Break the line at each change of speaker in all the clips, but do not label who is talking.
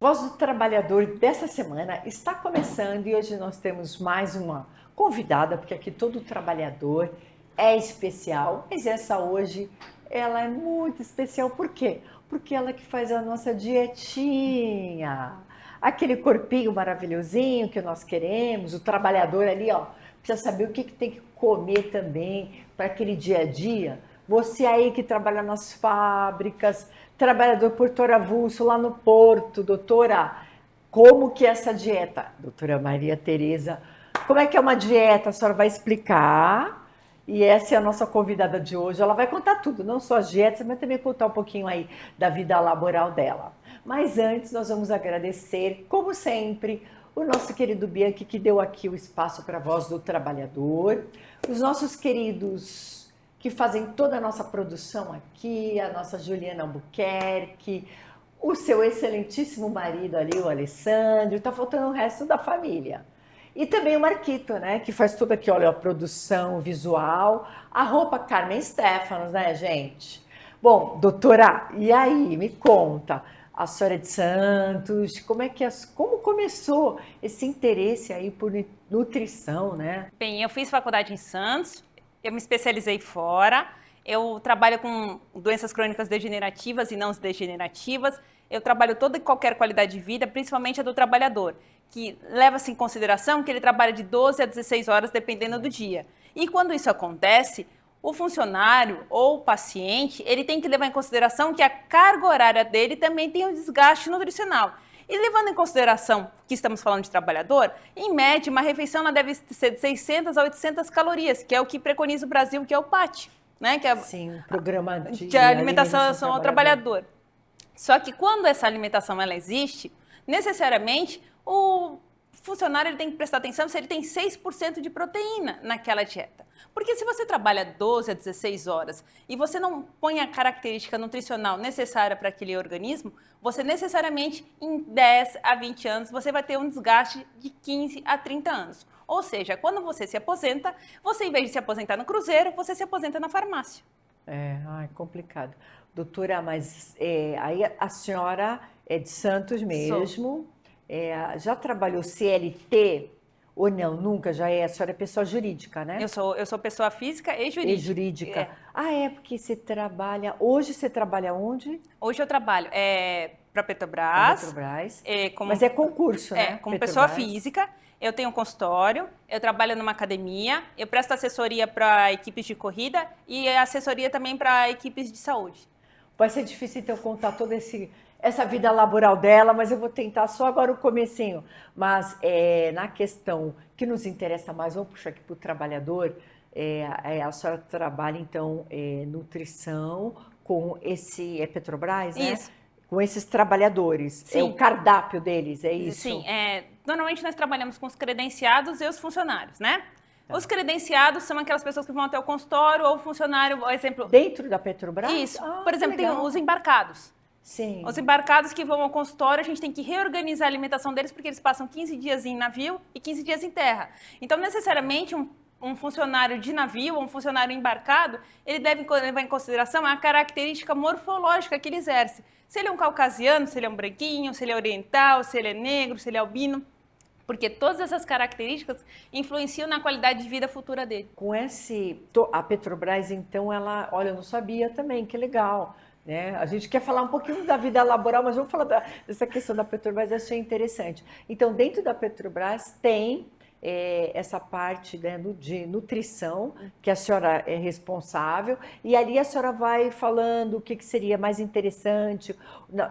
Voz do Trabalhador dessa semana está começando e hoje nós temos mais uma convidada, porque aqui todo trabalhador é especial, mas essa hoje ela é muito especial. Por quê? Porque ela que faz a nossa dietinha, aquele corpinho maravilhosinho que nós queremos, o trabalhador ali, ó, precisa saber o que tem que comer também para aquele dia a dia. Você aí que trabalha nas fábricas, trabalhador portor avulso lá no porto, doutora, como que é essa dieta? Doutora Maria Tereza, como é que é uma dieta? A senhora vai explicar. E essa é a nossa convidada de hoje. Ela vai contar tudo, não só as dietas, mas também contar um pouquinho aí da vida laboral dela. Mas antes, nós vamos agradecer, como sempre, o nosso querido Bianchi, que deu aqui o espaço para a Voz do Trabalhador, os nossos queridos que fazem toda a nossa produção aqui, a nossa Juliana Albuquerque, o seu excelentíssimo marido ali, o Alessandro, tá faltando o resto da família. E também o Marquito, né, que faz tudo aqui, olha, a produção visual, a roupa Carmen Stefanos, né, gente? Bom, doutora, e aí, me conta, a senhora é de Santos, como começou esse interesse aí por nutrição, né?
Bem, eu fiz faculdade em Santos, eu me especializei fora, eu trabalho com doenças crônicas degenerativas e não degenerativas, eu trabalho toda e qualquer qualidade de vida, principalmente a do trabalhador, que leva-se em consideração que ele trabalha de 12 a 16 horas, dependendo do dia. E quando isso acontece, o funcionário ou o paciente, ele tem que levar em consideração que a carga horária dele também tem um desgaste nutricional. E levando em consideração que estamos falando de trabalhador, em média, uma refeição ela deve ser de 600 a 800 calorias, que é o que preconiza o Brasil, que é o PAT, né? Que é
Sim, programa
de alimentação ao trabalhador. Só que quando essa alimentação ela existe, necessariamente o funcionário ele tem que prestar atenção se ele tem 6% de proteína naquela dieta. Porque se você trabalha 12 a 16 horas e você não põe a característica nutricional necessária para aquele organismo, você necessariamente em 10 a 20 anos você vai ter um desgaste de 15 a 30 anos. Ou seja, quando você se aposenta, você em vez de se aposentar no cruzeiro, você se aposenta na farmácia.
É complicado. Doutora, mas aí a senhora é de Santos mesmo, já trabalhou CLT ou não? Nunca, a senhora é pessoa jurídica, né?
Eu sou pessoa física e jurídica.
E jurídica. Porque você trabalha, hoje você trabalha onde?
Hoje eu trabalho para
Na
Petrobras.
Petrobras. Mas é concurso, né?
Como
Petrobras.
pessoa física. Eu tenho um consultório, eu trabalho numa academia, eu presto assessoria para equipes de corrida e assessoria também para equipes de saúde.
Vai ser difícil, então, contar toda essa vida laboral dela, mas eu vou tentar só agora o comecinho. Mas na questão que nos interessa mais, vamos puxar aqui para o trabalhador, a senhora trabalha, então, nutrição com esse Petrobras, né?
Isso.
Com esses trabalhadores.
Sim.
É o cardápio deles, é isso?
Sim, normalmente nós trabalhamos com os credenciados e os funcionários, né? Tá. Os credenciados são aquelas pessoas que vão até o consultório ou o funcionário, por exemplo...
Dentro da Petrobras?
Isso. Por exemplo, tem os embarcados.
Sim.
Os embarcados que vão ao consultório, a gente tem que reorganizar a alimentação deles porque eles passam 15 dias em navio e 15 dias em terra. Então, necessariamente, um funcionário de navio ou um funcionário embarcado, ele deve levar em consideração a característica morfológica que ele exerce. Se ele é um caucasiano, se ele é um branquinho, se ele é oriental, se ele é negro, se ele é albino. Porque todas essas características influenciam na qualidade de vida futura dele.
Com a Petrobras, então, olha, eu não sabia também, que legal. Né? A gente quer falar um pouquinho da vida laboral, mas vamos falar dessa questão da Petrobras, eu achei interessante. Então, dentro da Petrobras tem essa parte, né, de nutrição, que a senhora é responsável, e ali a senhora vai falando o que seria mais interessante não,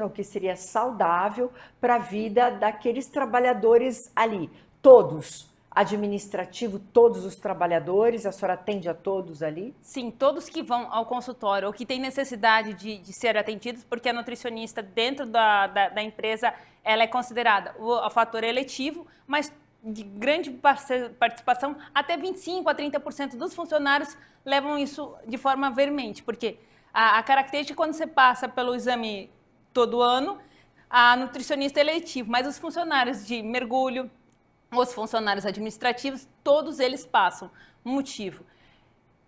o que seria saudável para a vida daqueles trabalhadores ali, todos. Administrativo, todos os trabalhadores, a senhora atende a todos ali?
Sim, todos que vão ao consultório ou que têm necessidade de ser atendidos, porque a nutricionista dentro da empresa, ela é considerada o fator eletivo, mas de grande participação, até 25% a 30% dos funcionários levam isso de forma veemente, porque a característica quando você passa pelo exame todo ano, a nutricionista é eletivo, mas os funcionários de mergulho, os funcionários administrativos, todos eles passam. Motivo: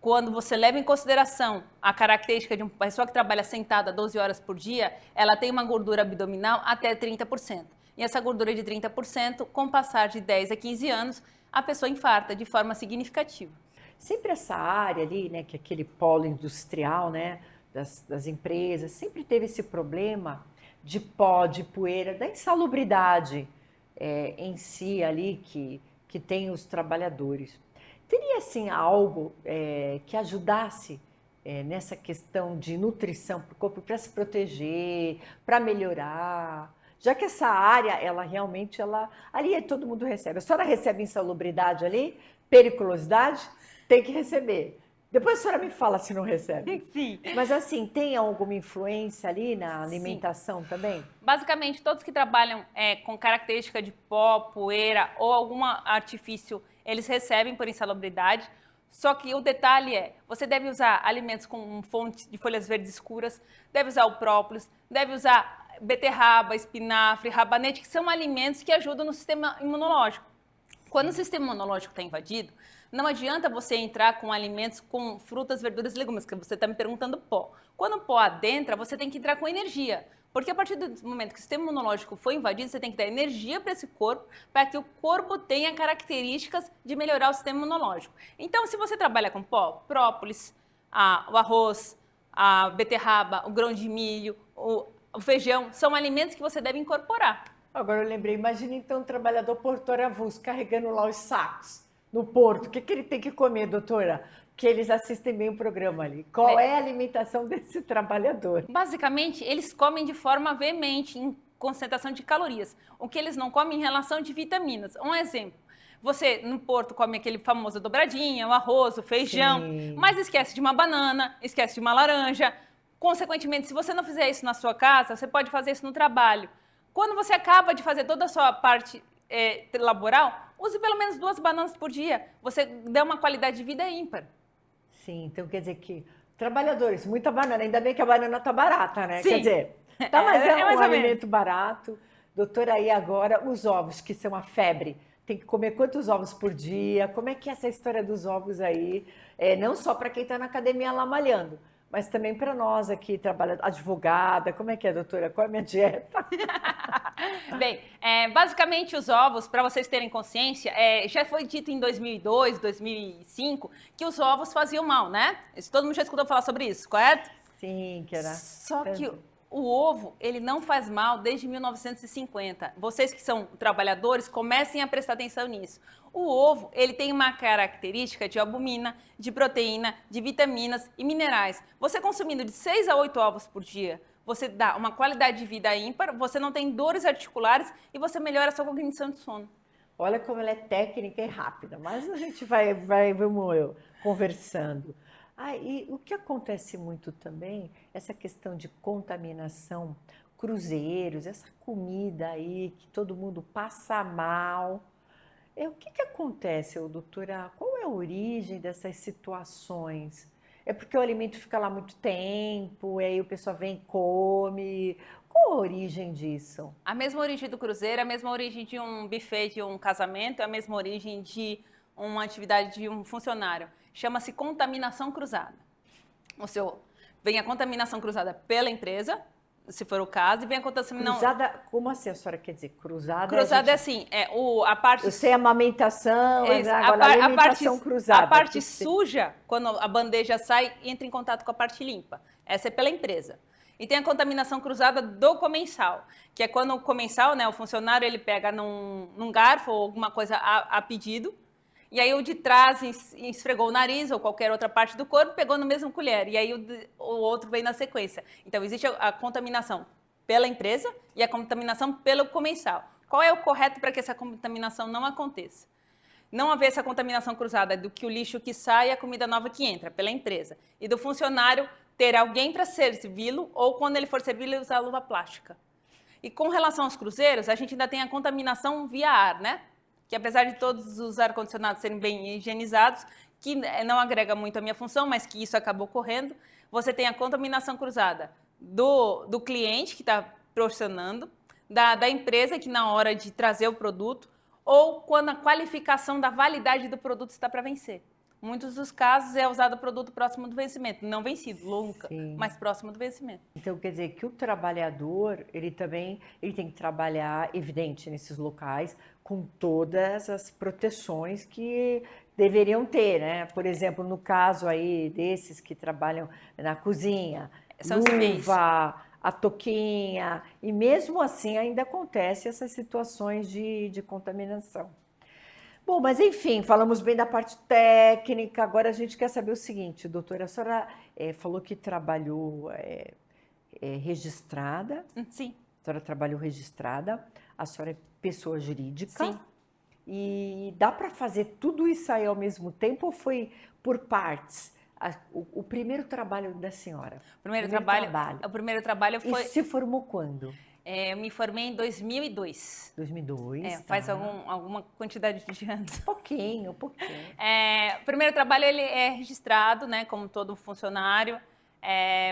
quando você leva em consideração a característica de uma pessoa que trabalha sentada 12 horas por dia, ela tem uma gordura abdominal até 30%. E essa gordura de 30%, com o passar de 10 a 15 anos, a pessoa infarta de forma significativa.
Sempre essa área ali, né, que é aquele polo industrial, né, das empresas, sempre teve esse problema de pó, de poeira, da insalubridade em si ali que tem os trabalhadores. Teria, assim, algo que ajudasse nessa questão de nutrição para o corpo, para se proteger, para melhorar? Já que essa área, ela realmente, ali todo mundo recebe. A senhora recebe insalubridade ali, periculosidade, tem que receber. Depois a senhora me fala se não recebe.
Sim.
Mas assim, tem alguma influência ali na alimentação também?
Basicamente, todos que trabalham com característica de pó, poeira ou algum artifício, eles recebem por insalubridade. Só que o detalhe é, você deve usar alimentos com fonte de folhas verdes escuras, deve usar o própolis, deve usar beterraba, espinafre, rabanete, que são alimentos que ajudam no sistema imunológico. Quando o sistema imunológico está invadido, não adianta você entrar com alimentos com frutas, verduras e legumes, que você está me perguntando pó. Quando o pó adentra, você tem que entrar com energia. Porque a partir do momento que o sistema imunológico foi invadido, você tem que dar energia para esse corpo, para que o corpo tenha características de melhorar o sistema imunológico. Então, se você trabalha com pó, própolis, o arroz, a beterraba, o grão de milho, o feijão, são alimentos que você deve incorporar.
Agora eu lembrei, imagina então um trabalhador portuário avulso carregando lá os sacos no porto. O que ele tem que comer, doutora? Que eles assistem bem o programa ali. Qual é a alimentação desse trabalhador?
Basicamente, eles comem de forma veemente, em concentração de calorias. O que eles não comem em relação de vitaminas. Um exemplo, você no porto come aquele famoso dobradinha, o arroz, o feijão,
Sim.
Mas esquece de uma banana, esquece de uma laranja. Consequentemente, se você não fizer isso na sua casa, você pode fazer isso no trabalho. Quando você acaba de fazer toda a sua parte laboral, use pelo menos 2 bananas por dia. Você dá uma qualidade de vida ímpar.
Sim, então quer dizer que trabalhadores, muita banana, ainda bem que a banana tá barata, né?
Sim.
Quer dizer, tá, mas é
mais
um
ou
alimento barato. Doutora, aí agora os ovos, que são a febre. Tem que comer quantos ovos por dia? Como é que é essa história dos ovos aí? Não só para quem está na academia lá malhando, mas também para nós aqui, advogada. Como é que é, doutora? Qual é a minha dieta?
Bem, basicamente os ovos, para vocês terem consciência, já foi dito em 2002, 2005, que os ovos faziam mal, né? Todo mundo já escutou falar sobre isso, correto?
Sim, que era.
Só que o ovo, ele não faz mal desde 1950. Vocês que são trabalhadores, comecem a prestar atenção nisso. O ovo, ele tem uma característica de albumina, de proteína, de vitaminas e minerais. Você consumindo de 6 a 8 ovos por dia, você dá uma qualidade de vida ímpar, você não tem dores articulares e você melhora a sua cognição de sono.
Olha como ela é técnica e rápida, mas a gente vamos conversando. E o que acontece muito também, essa questão de contaminação, cruzeiros, essa comida aí que todo mundo passa mal. O que acontece, doutora? Qual é a origem dessas situações? É porque o alimento fica lá muito tempo, aí o pessoal vem e come. Qual a origem disso?
A mesma origem do cruzeiro, a mesma origem de um buffet de um casamento, é a mesma origem de uma atividade de um funcionário. Chama-se contaminação cruzada. Vem a contaminação cruzada pela empresa, se for o caso, e vem a contaminação...
Cruzada, como assim a senhora quer dizer? Cruzada?
Cruzada é assim, a parte...
Eu sei a amamentação, mas agora a alimentação cruzada.
A parte suja, quando a bandeja sai, entra em contato com a parte limpa. Essa é pela empresa. E tem a contaminação cruzada do comensal, que é quando o comensal, né, o funcionário, ele pega num garfo ou alguma coisa a pedido, e aí o de trás esfregou o nariz ou qualquer outra parte do corpo, pegou no mesmo colher, e aí o outro vem na sequência. Então, existe a contaminação pela empresa e a contaminação pelo comensal. Qual é o correto para que essa contaminação não aconteça? Não haver essa contaminação cruzada do que o lixo que sai e a comida nova que entra, pela empresa. E do funcionário ter alguém para servi-lo, ou quando ele for servi-lo, usar luva plástica. E com relação aos cruzeiros, a gente ainda tem a contaminação via ar, né? Que apesar de todos os ar-condicionados serem bem higienizados, que não agrega muito a minha função, mas que isso acabou ocorrendo, você tem a contaminação cruzada do cliente que está porcionando, da empresa que na hora de trazer o produto, ou quando a qualificação da validade do produto está para vencer. muitos dos casos é usado o produto próximo do vencimento, não vencido, nunca,
Sim.
mas próximo do vencimento.
Então, quer dizer que o trabalhador, ele tem que trabalhar, evidente, nesses locais, com todas as proteções que deveriam ter, né? Por exemplo, no caso aí desses que trabalham na cozinha,
São os EPIs.
luva, a touquinha, e mesmo assim ainda acontece essas situações de contaminação. Bom, mas enfim, falamos bem da parte técnica. Agora a gente quer saber o seguinte, doutora, a senhora falou que trabalhou registrada,
Sim,
a senhora trabalhou registrada, a senhora é pessoa jurídica.
sim.
E dá para fazer tudo isso aí ao mesmo tempo ou foi por partes? O primeiro trabalho da senhora?
O primeiro trabalho
E
foi...
se formou quando?
eu me formei em 2002.
2002,
Faz
tá.
alguma quantidade de anos.
Pouquinho, pouquinho.
O primeiro trabalho ele é registrado, né, como todo funcionário.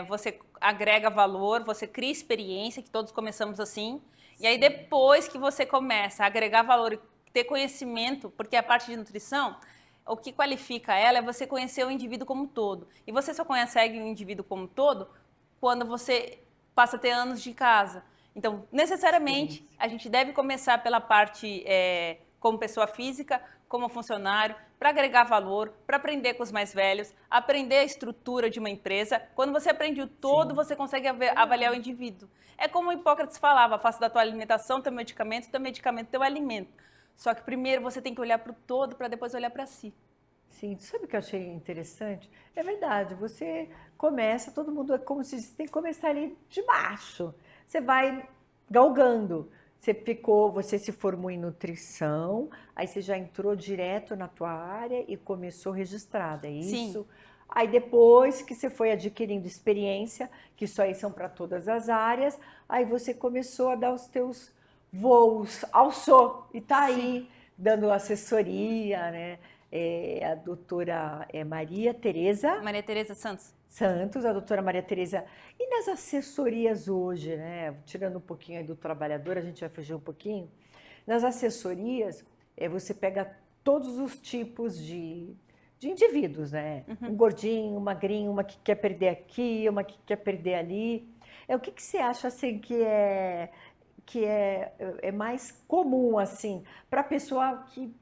Você agrega valor, você cria experiência, que todos começamos assim. E aí depois que você começa a agregar valor e ter conhecimento, porque a parte de nutrição, o que qualifica ela é você conhecer o indivíduo como um todo. E você só consegue o indivíduo como um todo quando você passa a ter anos de casa. Então, necessariamente, a gente deve começar pela parte como pessoa física, como funcionário, para agregar valor, para aprender com os mais velhos, aprender a estrutura de uma empresa. Quando você aprende o todo, você consegue avaliar o indivíduo. É como Hipócrates falava, faça da tua alimentação teu medicamento teu alimento. Só que primeiro você tem que olhar para o todo, para depois olhar para si.
Sim, sabe o que eu achei interessante? É verdade, você começa, todo mundo é como se diz, tem que começar ali de baixo. Você vai galgando. Você se formou em nutrição, aí você já entrou direto na tua área e começou registrada, é isso?
Sim.
Aí depois que você foi adquirindo experiência, que isso aí são para todas as áreas, aí você começou a dar os teus voos, alçou e tá aí dando assessoria, né? A doutora Maria Tereza
Maria Tereza Santos.
Santos, a doutora Maria Tereza. E nas assessorias hoje, né? Tirando um pouquinho aí do trabalhador, a gente vai fugir um pouquinho. Nas assessorias, você pega todos os tipos de indivíduos, né? Um gordinho, um magrinho, uma que quer perder aqui, uma que quer perder ali. O que você acha assim que é mais comum assim para a pessoa que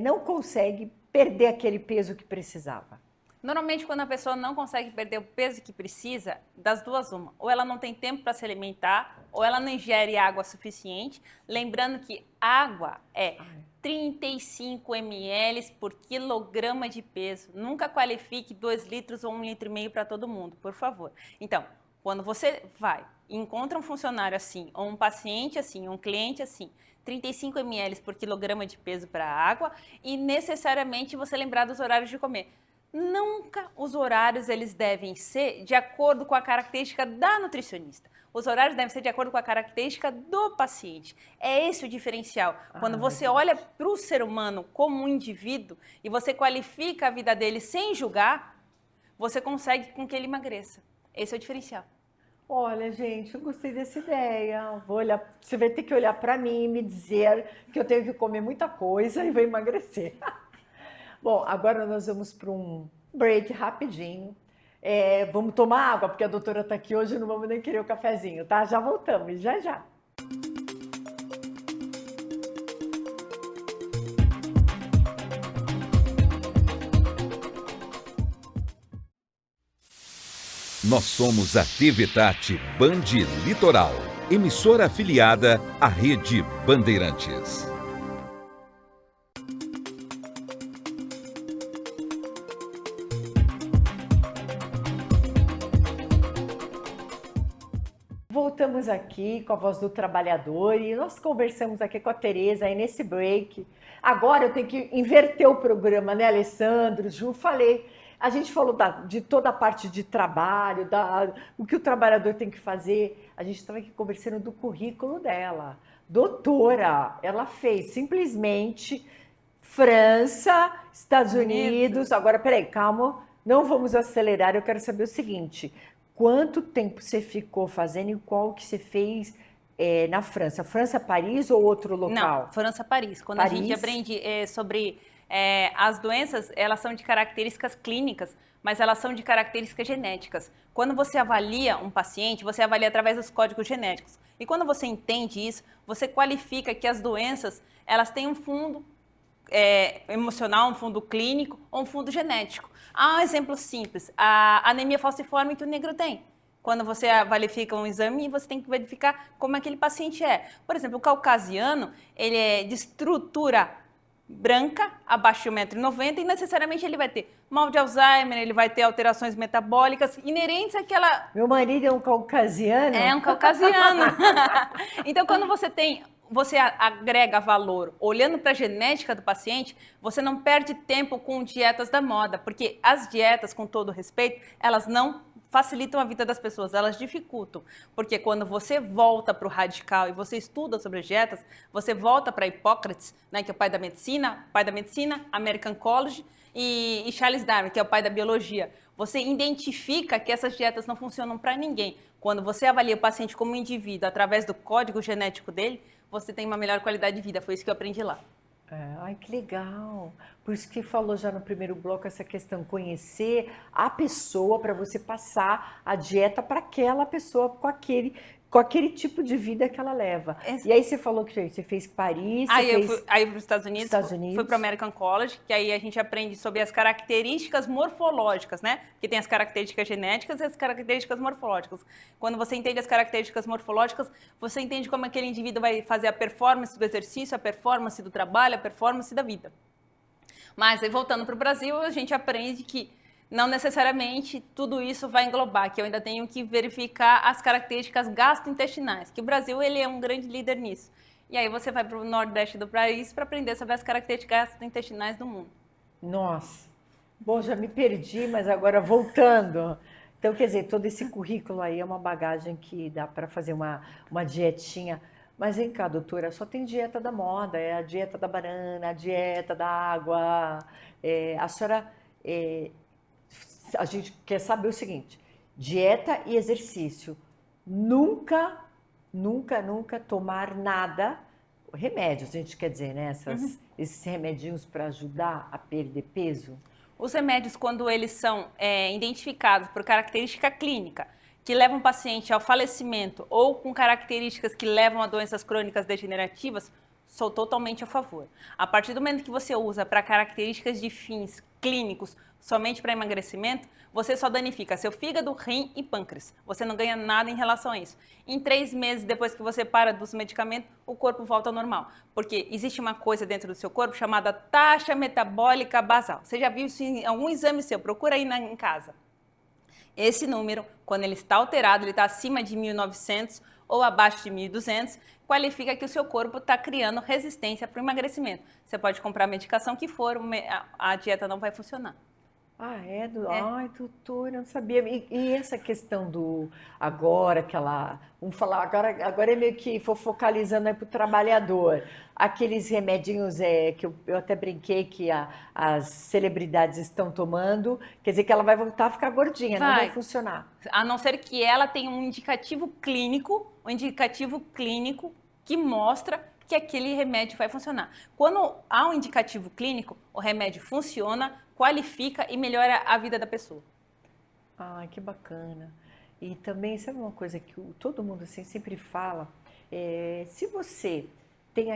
não consegue perder aquele peso que precisava?
Normalmente, quando a pessoa não consegue perder o peso que precisa, das duas uma. Ou ela não tem tempo para se alimentar, ou ela não ingere água suficiente. Lembrando que água é 35 ml por quilograma de peso. Nunca qualifique 2 litros ou 1,5 litro para todo mundo, por favor. Então, quando você vai e encontra um funcionário assim, ou um paciente assim, um cliente assim, 35 ml por quilograma de peso para água e necessariamente você lembrar dos horários de comer. Nunca os horários eles devem ser de acordo com a característica da nutricionista. Os horários devem ser de acordo com a característica do paciente. É esse o diferencial. Quando você olha para o ser humano como um indivíduo e você qualifica a vida dele sem julgar, você consegue com que ele emagreça. Esse é o diferencial.
Olha, gente, eu gostei dessa ideia. Vou olhar, você vai ter que olhar para mim e me dizer que eu tenho que comer muita coisa e vou emagrecer. Bom, agora nós vamos para um break rapidinho. Vamos tomar água, porque a doutora está aqui hoje e não vamos nem querer o cafezinho, tá? Já voltamos, já já.
Nós somos a TV Tati Band Litoral, emissora afiliada à Rede Bandeirantes.
Voltamos aqui com a Voz do Trabalhador e nós conversamos aqui com a Tereza aí nesse break. Agora eu tenho que inverter o programa, né, Alessandro, Ju? A gente falou de toda a parte de trabalho, o que o trabalhador tem que fazer. A gente estava aqui conversando do currículo dela. Doutora, ela fez simplesmente França, Estados Unidos. Agora, peraí, calma, não vamos acelerar. Eu quero saber o seguinte: quanto tempo você ficou fazendo e qual que você fez na França? França, Paris ou outro local?
Não, França, Paris. Quando a gente aprende sobre As doenças, elas são de características clínicas, mas elas são de características genéticas. Quando você avalia um paciente, você avalia através dos códigos genéticos. E quando você entende isso, você qualifica que as doenças, elas têm um fundo emocional, um fundo clínico ou um fundo genético. Há um exemplo simples, a anemia falciforme que o negro tem. Quando você verifica um exame, você tem que verificar como aquele paciente é. Por exemplo, o caucasiano, ele é de estrutura branca, abaixo de 1,90 m, e necessariamente ele vai ter mal de Alzheimer, ele vai ter alterações metabólicas inerentes àquela...
Meu marido é um caucasiano?
É um caucasiano. Então, quando você agrega valor olhando para a genética do paciente, você não perde tempo com dietas da moda, porque as dietas, com todo respeito, elas não facilitam a vida das pessoas, elas dificultam. Porque quando você volta para o radical e você estuda sobre as dietas, você volta para Hipócrates, né, que é o pai da medicina, American College, e Charles Darwin, que é o pai da biologia. Você identifica que essas dietas não funcionam para ninguém. Quando você avalia o paciente como indivíduo através do código genético dele, você tem uma melhor qualidade de vida. Foi isso que eu aprendi lá.
Ai, que legal. Por isso que falou já no primeiro bloco essa questão, conhecer a pessoa para você passar a dieta para aquela pessoa com aquele tipo de vida que ela leva. E aí você falou que você fez Paris,
eu fui para os Estados Unidos, fui para o American College, que aí a gente aprende sobre as características morfológicas, né? Porque tem as características genéticas e as características morfológicas. Quando você entende as características morfológicas, você entende como aquele indivíduo vai fazer a performance do exercício, a performance do trabalho, a performance da vida. Mas aí, voltando para o Brasil, a gente aprende que não necessariamente tudo isso vai englobar, que eu ainda tenho que verificar as características gastrointestinais, que o Brasil ele é um grande líder nisso. E aí você vai para o nordeste do país para aprender sobre as características gastrointestinais do mundo.
Nossa, bom, já me perdi, mas agora voltando. Então, quer dizer, todo esse currículo aí é uma bagagem que dá para fazer uma dietinha. Mas vem cá, doutora, só tem dieta da moda, é a dieta da banana, a dieta da água. A senhora... a gente quer saber o seguinte, dieta e exercício. Nunca tomar nada, remédios, a gente quer dizer, né? Esses remedinhos para ajudar a perder peso.
Os remédios, quando eles são identificados por característica clínica, que levam o paciente ao falecimento ou com características que levam a doenças crônicas degenerativas, sou totalmente a favor. A partir do momento que você usa para características de fins clínicos somente para emagrecimento, você só danifica seu fígado, rim e pâncreas. Você não ganha nada em relação a isso. Em 3 meses depois que você para dos medicamentos, o corpo volta ao normal. Porque existe uma coisa dentro do seu corpo chamada taxa metabólica basal. Você já viu isso em algum exame seu? Procura aí em casa. Esse número, quando ele está alterado, ele está acima de 1.900 ou abaixo de 1.200, qualifica que o seu corpo está criando resistência para o emagrecimento. Você pode comprar a medicação que for, a dieta não vai funcionar.
Ai, doutora, eu não sabia. E essa questão do agora, vamos falar, agora é meio que focalizando aí para o trabalhador. Aqueles remedinhos que eu até brinquei que as celebridades estão tomando, quer dizer que ela vai voltar a ficar gordinha, não vai funcionar.
A não ser que ela tenha um indicativo clínico que mostra que aquele remédio vai funcionar. Quando há um indicativo clínico, o remédio funciona, qualifica e melhora a vida da pessoa.
Ai, que bacana. E também, sabe uma coisa que todo mundo assim, sempre fala? Se você tem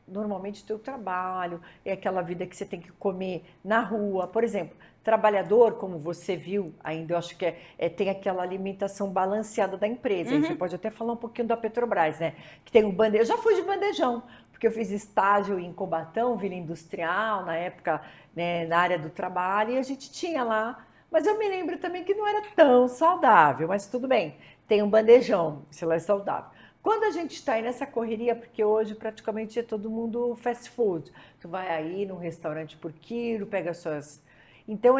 normalmente o teu trabalho, é aquela vida que você tem que comer na rua, por exemplo, trabalhador, como você viu ainda, eu acho que tem aquela alimentação balanceada da empresa. Uhum. Você pode até falar um pouquinho da Petrobras, né? Que tem um bandejão, eu já fui de bandejão, porque eu fiz estágio em Cubatão, Vila Industrial, na época, né, na área do trabalho, e a gente tinha lá, mas eu me lembro também que não era tão saudável, mas tudo bem, tem um bandejão, se lá é saudável. Quando a gente está aí nessa correria, porque hoje praticamente é todo mundo fast food, tu vai aí num restaurante por quilo, pega as suas... Então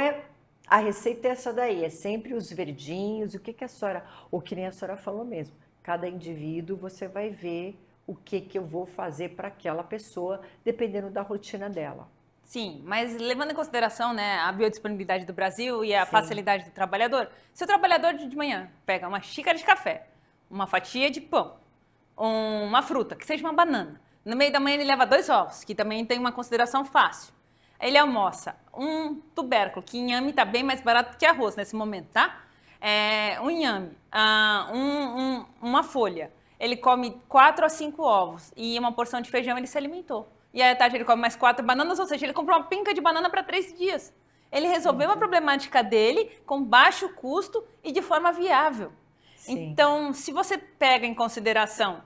a receita é essa daí, é sempre os verdinhos, o que a senhora, ou que nem a senhora falou mesmo, cada indivíduo você vai ver o que eu vou fazer para aquela pessoa, dependendo da rotina dela.
Sim, mas levando em consideração, né, a biodisponibilidade do Brasil e a facilidade do trabalhador, se o trabalhador de manhã pega uma xícara de café, uma fatia de pão, uma fruta, que seja uma banana, no meio da manhã ele leva 2 ovos, que também tem uma consideração fácil, Ele almoça um tubérculo, que inhame está bem mais barato que arroz nesse momento, tá? Um inhame, uma folha. Ele come 4 a 5 ovos e uma porção de feijão, ele se alimentou. E aí à tarde ele come mais 4 bananas, ou seja, ele comprou uma pinca de banana para 3 dias. Ele resolveu a problemática dele com baixo custo e de forma viável.
Sim.
Então, se você pega em consideração,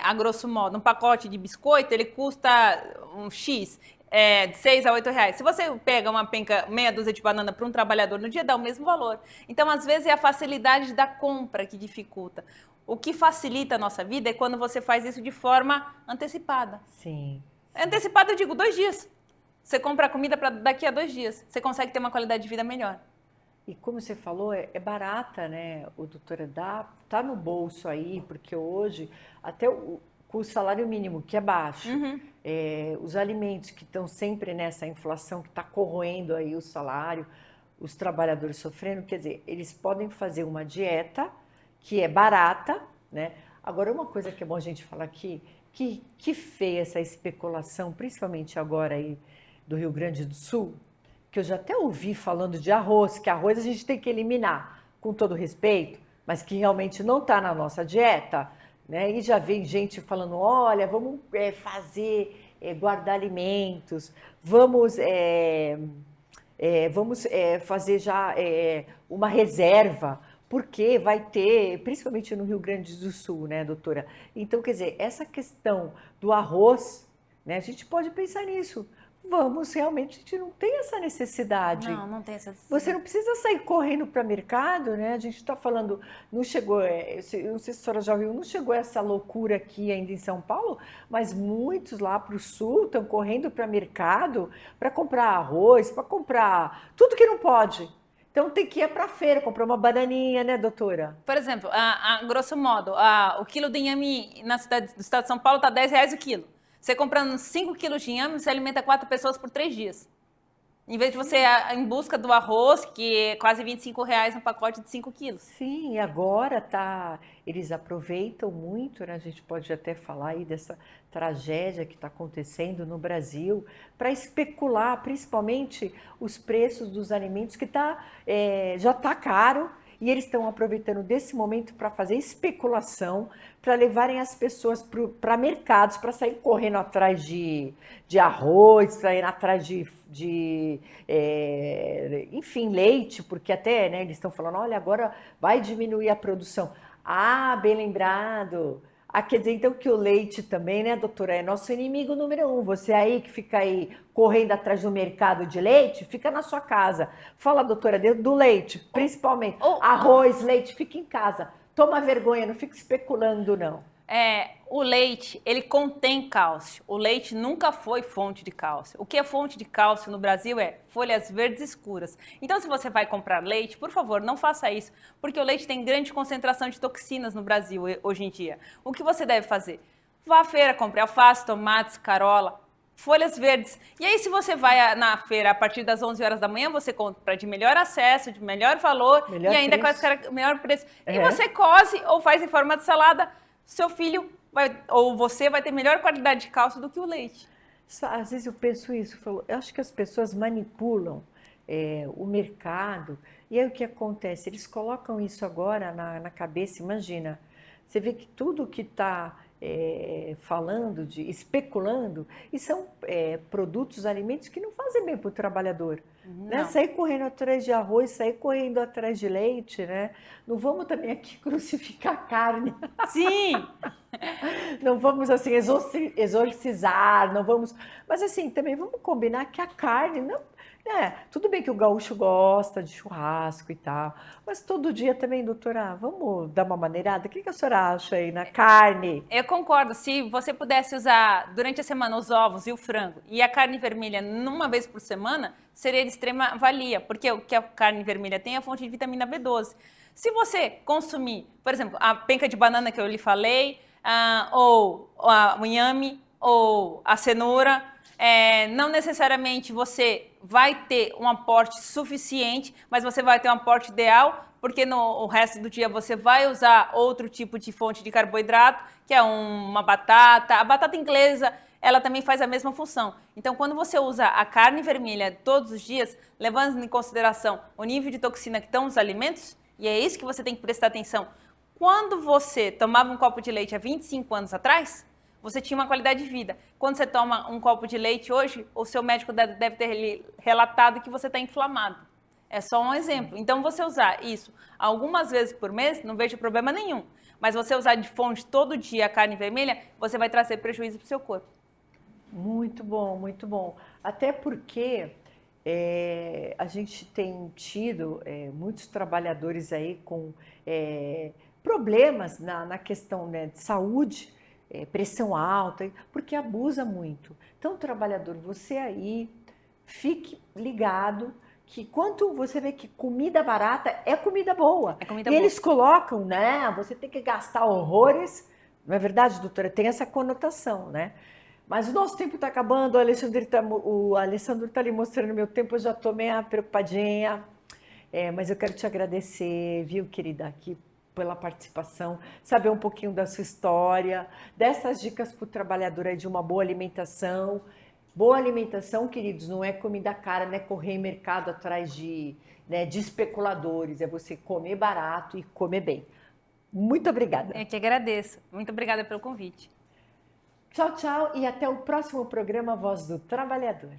a grosso modo, um pacote de biscoito, ele custa um X, de 6 a 8 reais. Se você pega uma penca, meia dúzia de banana para um trabalhador no dia, dá o mesmo valor. Então, às vezes, é a facilidade da compra que dificulta. O que facilita a nossa vida é quando você faz isso de forma antecipada.
Sim.
Antecipada, eu digo, 2 dias. Você compra a comida para daqui a 2 dias. Você consegue ter uma qualidade de vida melhor.
E como você falou, é barata, né? O doutora tá no bolso aí, porque hoje, até com o salário mínimo, que é baixo, os alimentos que estão sempre nessa inflação que está corroendo aí o salário, os trabalhadores sofrendo, quer dizer, eles podem fazer uma dieta que é barata, né? Agora, uma coisa que é bom a gente falar aqui, que feia essa especulação, principalmente agora aí do Rio Grande do Sul, que eu já até ouvi falando de arroz, que arroz a gente tem que eliminar, com todo respeito, mas que realmente não está na nossa dieta, né? E já vem gente falando, olha, vamos guardar alimentos, vamos fazer já uma reserva, porque vai ter, principalmente no Rio Grande do Sul, né, doutora? Então, quer dizer, essa questão do arroz, né, a gente pode pensar nisso. Vamos, realmente, a gente não tem essa necessidade.
Não tem essa necessidade.
Você não precisa sair correndo para o mercado, né? A gente está falando, não chegou, eu não sei se a senhora já viu, não chegou essa loucura aqui ainda em São Paulo, mas muitos lá para o sul estão correndo para o mercado para comprar arroz, para comprar tudo que não pode. Então tem que ir para a feira, comprar uma bananinha, né, doutora?
Por exemplo, grosso modo, o quilo de inhame do estado de São Paulo está R$10 o quilo. Você comprando 5 quilos de inhame, você alimenta 4 pessoas por 3 dias. Em vez de você ir em busca do arroz, que é quase R$25 um pacote de 5 quilos.
Sim, e agora eles aproveitam muito, né? A gente pode até falar aí dessa tragédia que está acontecendo no Brasil, para especular, principalmente os preços dos alimentos, que já está caro, e eles estão aproveitando desse momento para fazer especulação, para levarem as pessoas para mercados, para sair correndo atrás de arroz, sair atrás enfim, leite, porque até, né, eles estão falando, olha, agora vai diminuir a produção. Ah, bem lembrado. Quer dizer, então, que o leite também, né, doutora, é nosso inimigo número 1. Você aí que fica aí correndo atrás do mercado de leite, fica na sua casa. Fala, doutora, do leite, principalmente. Arroz, leite, fica em casa. Toma vergonha, não fica especulando, não.
O leite, ele contém cálcio. O leite nunca foi fonte de cálcio. O que é fonte de cálcio no Brasil é folhas verdes escuras. Então, se você vai comprar leite, por favor, não faça isso, porque o leite tem grande concentração de toxinas no Brasil hoje em dia. O que você deve fazer? Vá à feira, compre alface, tomates, carola, folhas verdes. E aí, se você vai na feira a partir das 11 horas da manhã, você compra de melhor acesso, de melhor valor e ainda com melhor preço. E você coze ou faz em forma de salada, seu filho ou você vai ter melhor qualidade de cálcio do que o leite.
Às vezes eu penso isso, eu acho que as pessoas manipulam o mercado, e aí o que acontece? Eles colocam isso agora na cabeça, imagina, você vê que tudo que está falando, especulando, e são produtos, alimentos que não fazem bem para o trabalhador. Né? Sair correndo atrás de arroz, sair correndo atrás de leite, né? Não vamos também aqui crucificar a carne.
Sim!
Não vamos assim exorcizar, não vamos... Mas assim, também vamos combinar que a carne não... tudo bem que o gaúcho gosta de churrasco e tal, mas todo dia também, doutora, vamos dar uma maneirada? O que a senhora acha aí na carne?
Eu concordo, se você pudesse usar durante a semana os ovos e o frango e a carne vermelha uma vez por semana, seria de extrema valia, porque o que a carne vermelha tem é a fonte de vitamina B12. Se você consumir, por exemplo, a penca de banana que eu lhe falei, ou o inhame, ou a cenoura, não necessariamente você vai ter um aporte suficiente, mas você vai ter um aporte ideal, porque no resto do dia você vai usar outro tipo de fonte de carboidrato, que é uma batata. A batata inglesa ela também faz a mesma função. Então, quando você usa a carne vermelha todos os dias, levando em consideração o nível de toxina que estão nos alimentos, e é isso que você tem que prestar atenção. Quando você tomava um copo de leite há 25 anos atrás, você tinha uma qualidade de vida. Quando você toma um copo de leite hoje, o seu médico deve ter relatado que você está inflamado. É só um exemplo. Então, você usar isso algumas vezes por mês, não vejo problema nenhum. Mas você usar de fonte todo dia a carne vermelha, você vai trazer prejuízo para o seu corpo.
Muito bom, muito bom. Até porque a gente tem tido muitos trabalhadores aí com problemas na questão, né, de saúde, pressão alta, porque abusa muito. Então, trabalhador, você aí fique ligado que quando você vê que comida barata é comida boa.
É comida
e
boa.
eles colocam, né? Você tem que gastar horrores. Não é verdade, doutora? Tem essa conotação, né? Mas o nosso tempo está acabando, o Alessandro está ali mostrando meu tempo, eu já estou meio preocupadinha. Mas eu quero te agradecer, viu, querida, aqui pela participação, saber um pouquinho da sua história, dessas dicas para o trabalhador aí de uma boa alimentação. Boa alimentação, queridos, não é comida cara, não é correr em mercado atrás de especuladores, é você comer barato e comer bem. Muito obrigada.
Eu te agradeço. Muito obrigada pelo convite.
Tchau, tchau e até o próximo programa Voz do Trabalhador.